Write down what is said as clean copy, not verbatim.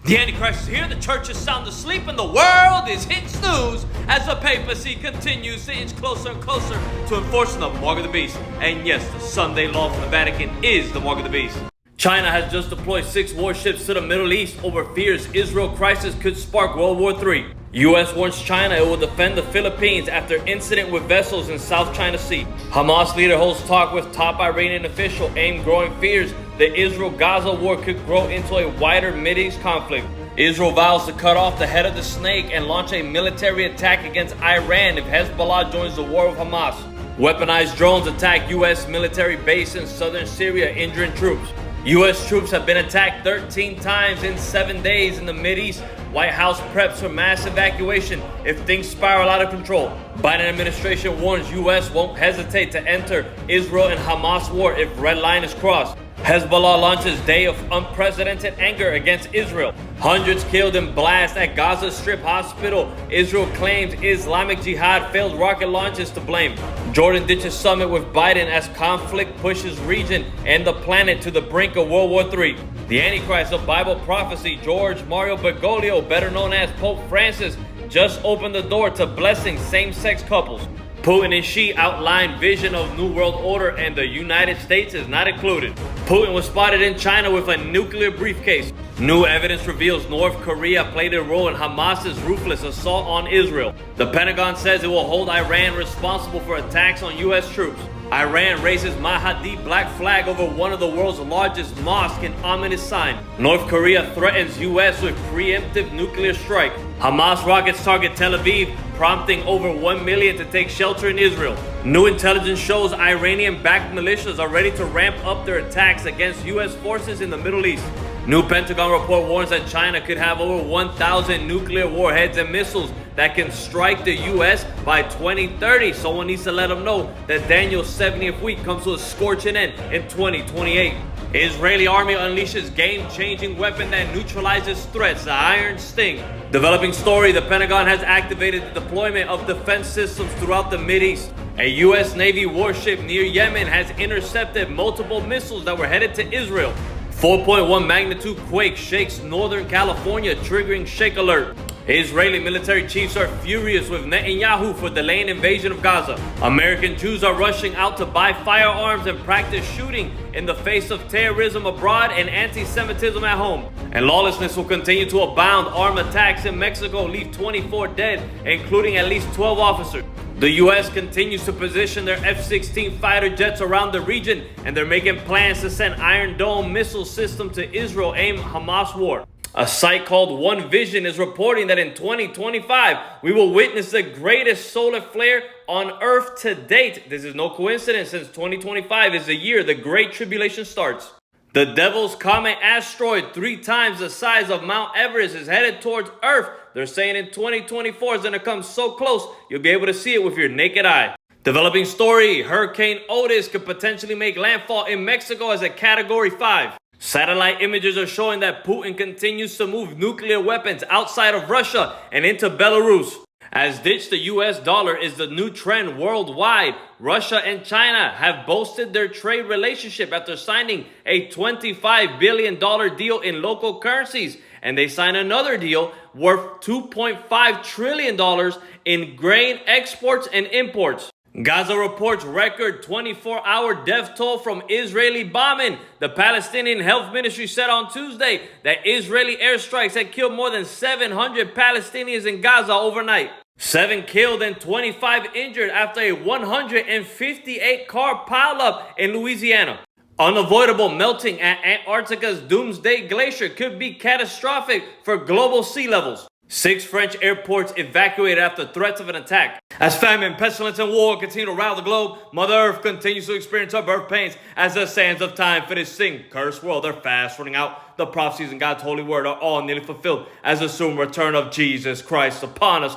The Antichrist is here, the church is sound asleep, and the world is hit snooze as the papacy continues to inch closer and closer to enforcing the mark of the beast. And yes, the Sunday law from the Vatican is the mark of the beast. China has just deployed 6 warships to the Middle East over fears Israel crisis could spark World War III. U.S. warns China it will defend the Philippines after incident with vessels in South China Sea. Hamas leader holds talk with top Iranian official aimed growing fears the Israel-Gaza war could grow into a wider Mideast conflict. Israel vows to cut off the head of the snake and launch a military attack against Iran if Hezbollah joins the war with Hamas. Weaponized drones attack U.S. military base in southern Syria, injuring troops. U.S. troops have been attacked 13 times in 7 days in the Mideast. White House preps for mass evacuation if things spiral out of control. Biden administration warns U.S. won't hesitate to enter Israel and Hamas war if red line is crossed. Hezbollah launches day of unprecedented anger against Israel. Hundreds killed in blast at Gaza Strip hospital. Israel claims Islamic Jihad failed rocket launches to blame. Jordan ditches summit with Biden as conflict pushes region and the planet to the brink of World War III. The Antichrist of Bible prophecy, George Mario Bergoglio, better known as Pope Francis, just opened the door to blessing same-sex couples. Putin and Xi outlined vision of New World Order and the United States is not included. Putin was spotted in China with a nuclear briefcase. New evidence reveals North Korea played a role in Hamas's ruthless assault on Israel. The Pentagon says it will hold Iran responsible for attacks on U.S. troops. Iran raises Mahdi black flag over one of the world's largest mosques, an ominous sign. North Korea threatens U.S. with preemptive nuclear strike. Hamas rockets target Tel Aviv, prompting over 1 million to take shelter in Israel. New intelligence shows Iranian-backed militias are ready to ramp up their attacks against U.S. forces in the Middle East. New Pentagon report warns that China could have over 1,000 nuclear warheads and missiles that can strike the U.S. by 2030. Someone needs to let them know that Daniel's 70th week comes to a scorching end in 2028. Israeli army unleashes game-changing weapon that neutralizes threats, the Iron Sting. Developing story, the Pentagon has activated the deployment of defense systems throughout the Mideast. A U.S. Navy warship near Yemen has intercepted multiple missiles that were headed to Israel. 4.1 magnitude quake shakes Northern California, triggering shake alert. Israeli military chiefs are furious with Netanyahu for delaying invasion of Gaza. American Jews are rushing out to buy firearms and practice shooting in the face of terrorism abroad and anti-Semitism at home. And lawlessness will continue to abound. Armed attacks in Mexico leave 24 dead, including at least 12 officers. The U.S. continues to position their F-16 fighter jets around the region, and they're making plans to send Iron Dome missile system to Israel aimed Hamas war. A site called One Vision is reporting that in 2025, we will witness the greatest solar flare on Earth to date. This is no coincidence, since 2025 is the year the Great Tribulation starts. The Devil's Comet asteroid, 3 times the size of Mount Everest, is headed towards Earth. They're saying in 2024 it's going to come so close, you'll be able to see it with your naked eye. Developing story, Hurricane Otis could potentially make landfall in Mexico as a Category 5. Satellite images are showing that Putin continues to move nuclear weapons outside of Russia and into Belarus. As ditch the US dollar is the new trend worldwide, Russia and China have boasted their trade relationship after signing a $25 billion deal in local currencies. And they signed another deal worth $2.5 trillion in grain exports and imports. Gaza reports record 24-hour death toll from Israeli bombing. The Palestinian Health Ministry said on Tuesday that Israeli airstrikes had killed more than 700 Palestinians in Gaza overnight. 7 killed and 25 injured after a 158-car pileup in Louisiana. Unavoidable melting at Antarctica's Doomsday Glacier could be catastrophic for global sea levels. 6 French airports evacuated after threats of an attack. As famine, pestilence, and war continue to rile the globe, Mother Earth continues to experience her birth pains as the sands of time for this sing cursed world are fast running out. The prophecies in God's holy word are all nearly fulfilled as the soon return of Jesus Christ upon us